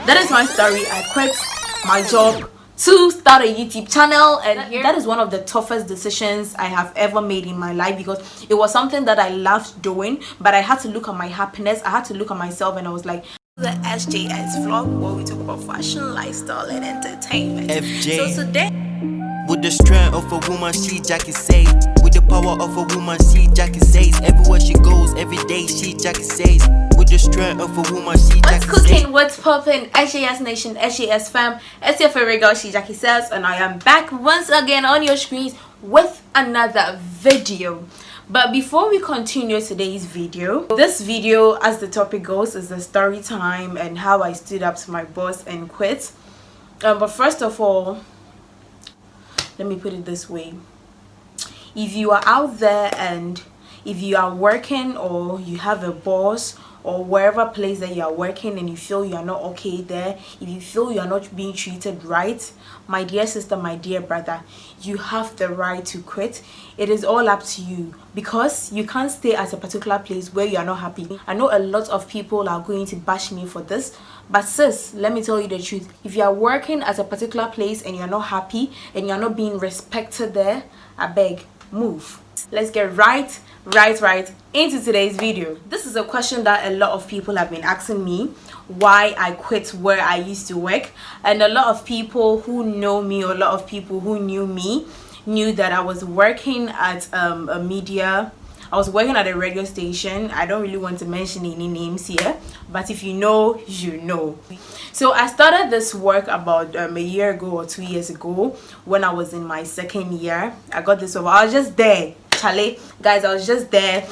that is my story. I quit my job to start a YouTube channel, and that is one of the toughest decisions I have ever made in my life, because it was something that I loved doing, but I had to look at my happiness, I had to look at myself, and I was like, the SJS vlog where we talk about fashion, lifestyle, and entertainment. FJ. So today, with the strength of a woman, SHEJACKIESAYS. With the power of a woman, SHEJACKIESAYS. Everywhere she goes, every day, SHEJACKIESAYS. With the strength of a woman, SHEJACKIESAYS. what's cooking, what's popping, SJS Nation, SJS fam? It's your favorite girl, SHEJACKIESAYS, and I am back once again on your screens with another video. But before we continue today's video, this video, as the topic goes, is the story time and how I stood up to my boss and quit. But first of all, let me put it this way. If you are out there and if you are working, or you have a boss, or wherever place that you are working, and you feel you are not okay there, if you feel you are not being treated right, my dear sister, my dear brother, you have the right to quit. It is all up to you, because you can't stay at a particular place where you are not happy. I know a lot of people are going to bash me for this, but sis, let me tell you the truth. If you are working at a particular place and you are not happy and you are not being respected there, I beg, move. Let's get right into today's video. This is a question that a lot of people have been asking me, why I quit where I used to work. And a lot of people who know me, or a lot of people who knew me, knew that I was working at I was working at a radio station. I don't really want to mention any names here, but if you know, you know. So I started this work about a year ago or 2 years ago, when I was in my second year. I got this over. I was just there, Charlie, guys. I was just there,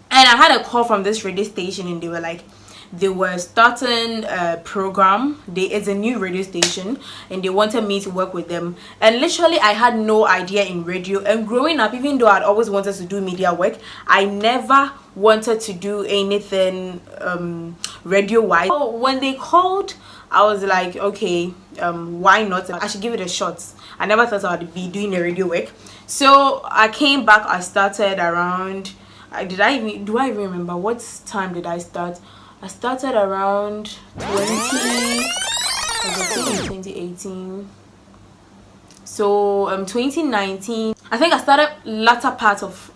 and I had a call from this radio station, and they were like, they were starting a program. It's a new radio station, and they wanted me to work with them. And literally, I had no idea in radio. And growing up, even though I'd always wanted to do media work, I never wanted to do anything radio wise. So when they called, I was like, okay, why not? I should give it a shot. I never thought I'd be doing a radio work. So I came back. I started around, do I even remember what time did I start? I started around 2018. So 2019. I think I started latter part of,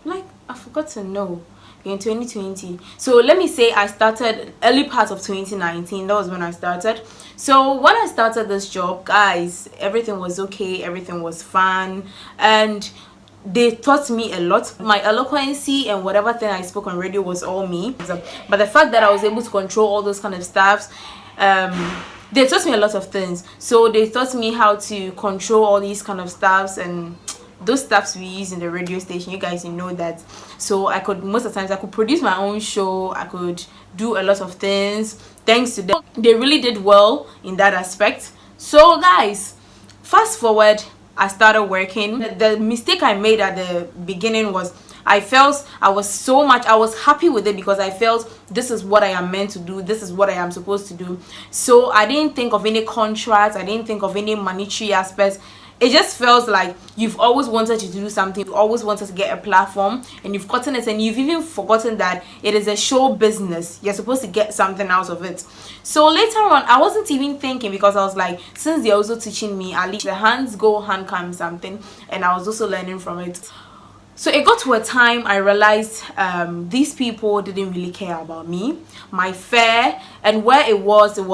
like, I forgot to know, in 2020. So let me say I started early part of 2019. That was when I started. So when I started this job, guys, everything was okay, everything was fun, and they taught me a lot. My eloquency and whatever thing I spoke on radio was all me, but the fact that I was able to control all those kind of stuffs, they taught me a lot of things. So they taught me how to control all these kind of stuffs, and those stuffs we use in the radio station, you guys, you know that. So I could, most of the times, I could produce my own show. I could do a lot of things thanks to them. They really did well in that aspect. So guys, fast forward, I started working. The mistake I made at the beginning was I was happy with it, because I felt this is what I am meant to do, this is what I am supposed to do. So I didn't think of any contracts, I didn't think of any monetary aspects. It just feels like you've always wanted to do something, you always wanted to get a platform, and you've gotten it, and you've even forgotten that it is a show business. You're supposed to get something out of it. So later on, I wasn't even thinking, because I was like, since they're also teaching me, at least the hands go, hand comes something, and I was also learning from it. So it got to a time I realized these people didn't really care about me, my fare, and where it was so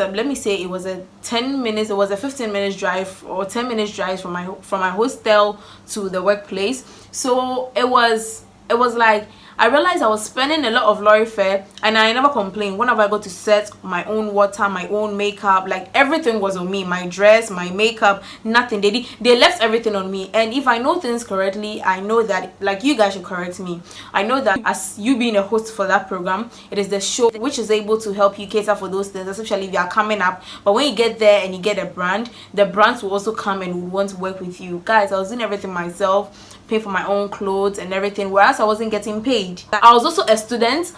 let me say it was a 15 minutes drive, or 10 minutes drive from my hostel to the workplace. So it was like, I realized I was spending a lot of lorry fare, and I never complained. Whenever I got to set, my own water, my own makeup, like everything was on me. My dress, my makeup, nothing. They left everything on me. And if I know things correctly, I know that, like, you guys should correct me. I know that as you being a host for that program, it is the show which is able to help you cater for those things, especially if you are coming up. But when you get there and you get a brand, the brands will also come and will want to work with you. Guys, I was doing everything myself, pay for my own clothes and everything, whereas I wasn't getting paid. I was also a student.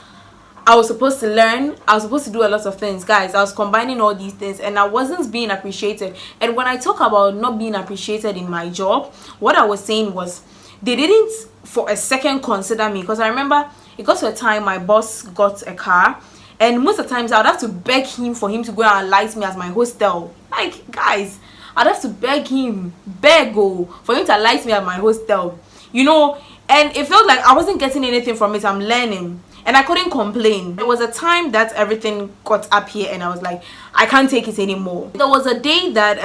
I was supposed to learn. I was supposed to do a lot of things, guys. I was combining all these things, and I wasn't being appreciated. And when I talk about not being appreciated in my job, what I was saying was they didn't for a second consider me. Because I remember it got to a time my boss got a car, and most of the times I would have to beg him for him to go and light me as my hostel. Like, guys, I'd have to beg for him to light me at my hostel, you know. And it felt like I wasn't getting anything from it. I'm learning, and I couldn't complain. There was a time that everything got up here and I was like, I can't take it anymore. There was a day that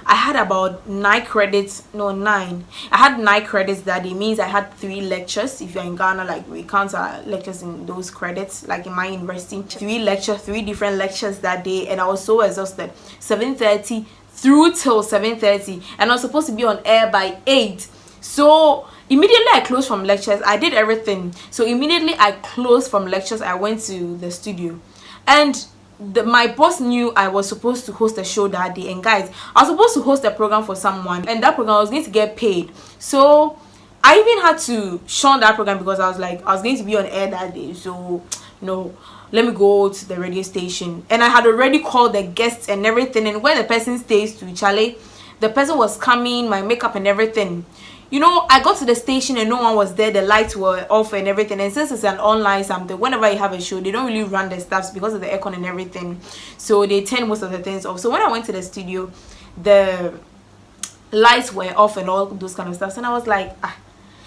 I had about 9 credits. No, 9. I had 9 credits that day. Means I had 3 lectures. If you're in Ghana, like, we count our lectures in those credits, like in my university. 3 different lectures that day, and I was so exhausted. 7:30 through till 7:30, and I was supposed to be on air by 8. So immediately I closed from lectures. I did everything. So immediately I closed from lectures, I went to the studio, and my boss knew I was supposed to host a show that day. And guys, I was supposed to host a program for someone, and that program I was going to get paid. So I even had to shun that program because I was like, I was going to be on air that day, so no, let me go to the radio station. And I had already called the guests and everything, and where the person stays to, Charlie, the person was coming, my makeup and everything. You know, I got to the station and no one was there. The lights were off and everything. And since it's an online something, whenever you have a show, they don't really run the stuffs because of the aircon and everything. So they turn most of the things off. So when I went to the studio, the lights were off and all those kind of stuff. And I was like, ah.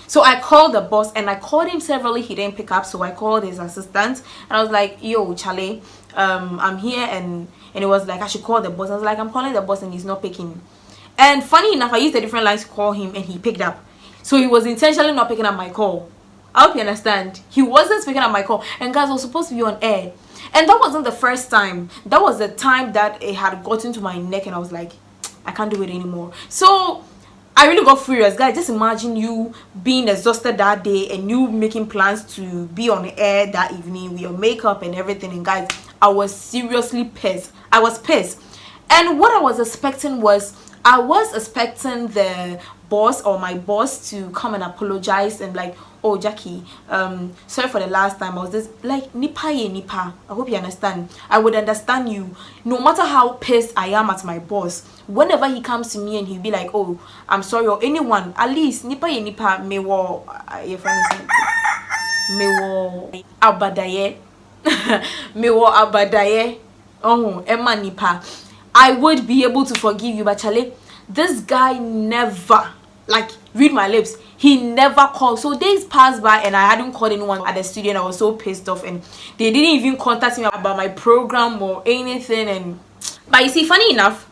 So I called the boss, and I called him severally. He didn't pick up. So I called his assistant, and I was like, yo, Charlie, I'm here. And it was like, I should call the boss. I was like, I'm calling the boss and he's not picking. And funny enough, I used a different line to call him, and he picked up. So he was intentionally not picking up my call. I hope you understand. He wasn't picking up my call. And guys, I was supposed to be on air. And that wasn't the first time. That was the time that it had gotten to my neck, and I was like, I can't do it anymore. So I really got furious. Guys, just imagine you being exhausted that day and you making plans to be on air that evening with your makeup and everything. And guys, I was seriously pissed. I was pissed. And what I was expecting was, I was expecting the boss or my boss to come and apologize and like, oh, Jackie, sorry for the last time. I was just like, nipa ye nipa. I hope you understand. I would understand you. No matter how pissed I am at my boss, whenever he comes to me and he'll be like, oh, I'm sorry, or anyone, at least nipa ye nipa me wo your friend me wo abadaye me wo abadaye oh emma nipa. I would be able to forgive you, but Charlie, this guy never, like, read my lips, he never called. So days passed by and I hadn't called anyone at the studio, and I was so pissed off, and they didn't even contact me about my program or anything. And but you see, funny enough,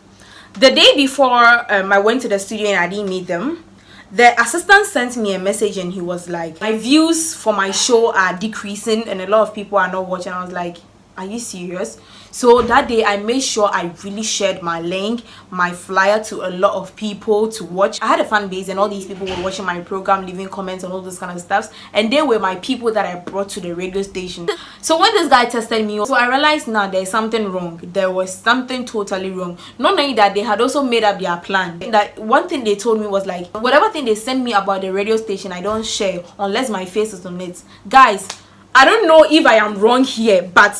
the day before I went to the studio and I didn't meet them, the assistant sent me a message and he was like, my views for my show are decreasing and a lot of people are not watching. I was like, are you serious? So that day I made sure I really shared my link, my flyer to a lot of people to watch. I had a fan base and all these people were watching my program, leaving comments and all those kind of stuff, and they were my people that I brought to the radio station. So when this guy tested me, so I realized now there's something wrong. There was something totally wrong. Not knowing that they had also made up their plan. That one thing they told me was like, whatever thing they send me about the radio station, I don't share unless my face is on it. Guys, I don't know if I am wrong here, but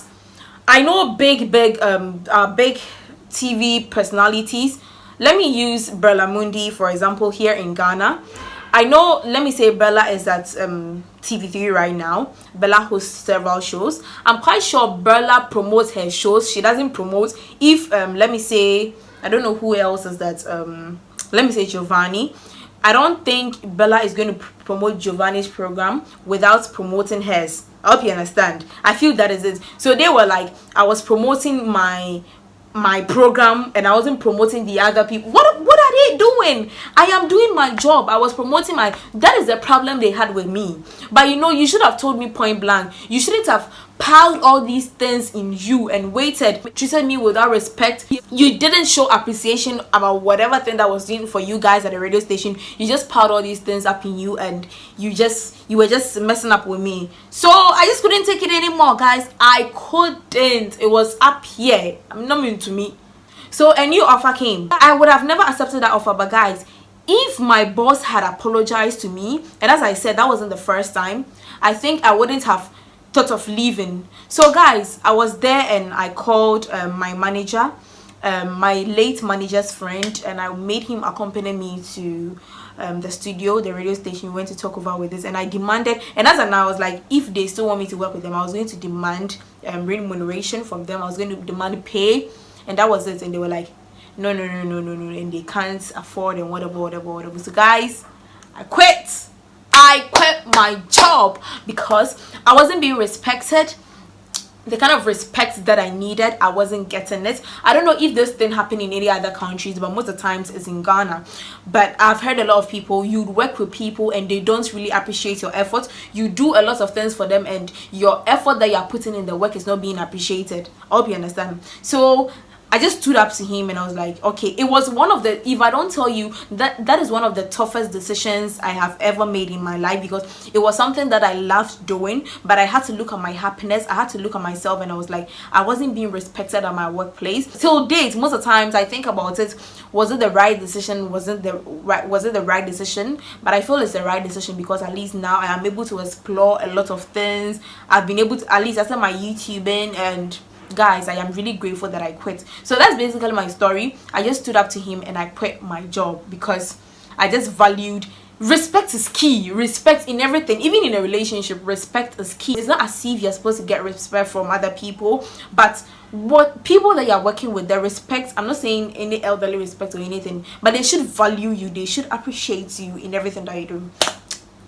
I know big TV personalities. Let me use Bella Mundi for example here in Ghana. I know, let me say Bella is at TV3 right now. Bella hosts several shows. I'm quite sure Bella promotes her shows. She doesn't promote, if let me say, I don't know who else is that, let me say Giovanni. I don't think Bella is going to promote Giovanni's program without promoting hers. I hope you understand. I feel that is it. So they were like, I was promoting my program and I wasn't promoting the other people. What are they doing? I am doing my job. I was promoting my, that is the problem they had with me. But you know, you should have told me point blank. You shouldn't have piled all these things in you and waited, treated me without respect. You didn't show appreciation about whatever thing that was doing for you guys at the radio station. You just piled all these things up in you, and you were just messing up with me. So I just couldn't take it anymore, guys. I couldn't. It was up here. I'm not mean to me. So a new offer came. I would have never accepted that offer, but guys, if my boss had apologized to me, and as I said, that wasn't the first time, I think I wouldn't have thought of leaving. So guys, I was there and I called my manager, my late manager's friend, and I made him accompany me to the studio, the radio station. We went to talk over with this, and I demanded, and as an I was like, if they still want me to work with them, I was going to demand remuneration from them. I was going to demand pay, and that was it. And they were like, no, and they can't afford, and whatever. So guys, I quit my job because I wasn't being respected. The kind of respect that I needed, I wasn't getting it. I don't know if this thing happened in any other countries, but most of the times it's in Ghana. But I've heard a lot of people, you'd work with people and they don't really appreciate your effort. You do a lot of things for them and your effort that you're putting in the work is not being appreciated. I hope you understand. So I just stood up to him and I was like, okay, it was one of the, if I don't tell you, that is one of the toughest decisions I have ever made in my life, because it was something that I loved doing, but I had to look at my happiness. I had to look at myself, and I was like, I wasn't being respected at my workplace. Till date, most of the times I think about it, was it the right decision? Was it the right decision? But I feel it's the right decision because at least now I am able to explore a lot of things. I've been able to, at least after my YouTubing, and guys, I am really grateful that I quit. So that's basically my story. I just stood up to him and I quit my job because I just valued respect is key. Respect in everything, even in a relationship, respect is key. It's not as if you're supposed to get respect from other people, but what people that you're working with, their respect, I'm not saying any elderly respect or anything, but they should value you, they should appreciate you in everything that you do.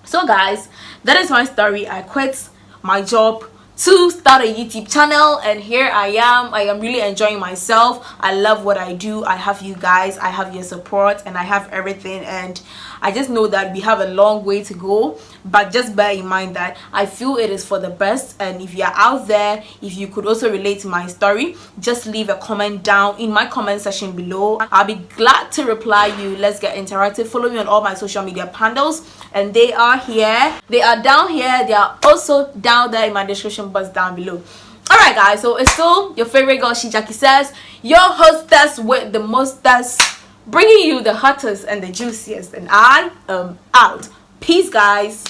So guys, that is my story. I quit my job to start a YouTube channel, and here I am really enjoying myself. I love what I do. I have you guys, I have your support, and I have everything, and I just know that we have a long way to go, but just bear in mind that I feel it is for the best. And if you're out there, if you could also relate to my story, just leave a comment down in my comment section below. I'll be glad to reply you. Let's get interactive. Follow me on all my social media handles, and they are here, they are down here, they are also down there in my description box down below. Alright guys, so it's still your favorite girl, Jackie Says, your hostess with the mostest, bringing you the hottest and the juiciest, and I am out. Peace guys.